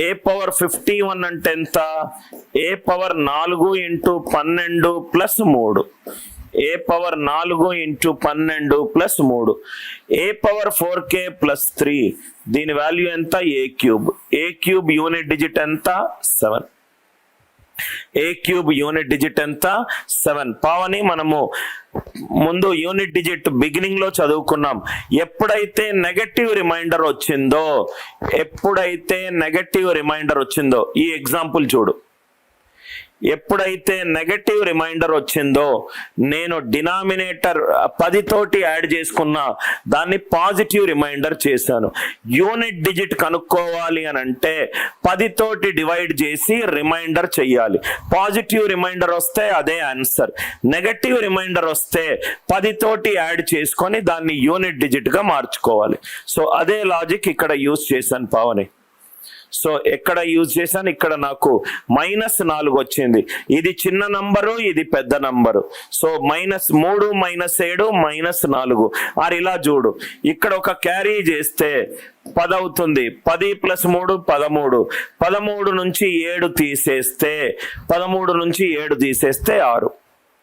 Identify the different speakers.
Speaker 1: ఏ power 51 అంటే ఎంత? ఏ power 4 into 12 plus 3, ఏ power 4 into 12 plus 3, ఏ power 4k plus 3, దీని value ఎంత? ఏ క్యూబ్. ఏ క్యూబ్ యూనిట్ డిజిట్ ఎంత? 7. ఏ క్యూబ్ యూనిట్ డిజిట్ ఎంత? 7. పావని మనము ముందు యూనిట్ డిజిట్ బిగినింగ్ లో చదువుకున్నాం. ఎప్పుడైతే నెగటివ్ రిమైండర్ వచ్చిందో, ఈ ఎగ్జాంపుల్ చూడు, ఎప్పుడైతే నెగటివ్ రిమైండర్ వచ్చిందో నేను డినామినేటర్ 10 తోటి యాడ్ చేసుకున్నా, దాన్ని పాజిటివ్ రిమైండర్ చేశాను. యూనిట్ డిజిట్ కనుక్కోవాలి అని అంటే 10 తోటి డివైడ్ చేసి రిమైండర్ చెయ్యాలి. పాజిటివ్ రిమైండర్ వస్తే అదే ఆన్సర్, నెగటివ్ రిమైండర్ వస్తే 10 తోటి యాడ్ చేసుకొని దాన్ని యూనిట్ డిజిట్ గా మార్చుకోవాలి. సో అదే లాజిక్ ఇక్కడ యూజ్ చేశాను పావని. సో ఎక్కడ యూజ్ చేశాను? ఇక్కడ నాకు -4 వచ్చింది. ఇది చిన్న నంబరు, ఇది పెద్ద నంబరు. సో -3 -7 -4. ఆర్ ఇలా చూడు, ఇక్కడ ఒక క్యారీ చేస్తే 10 అవుతుంది. 10 + 3 13. 13 నుంచి 7 తీసేస్తే 6.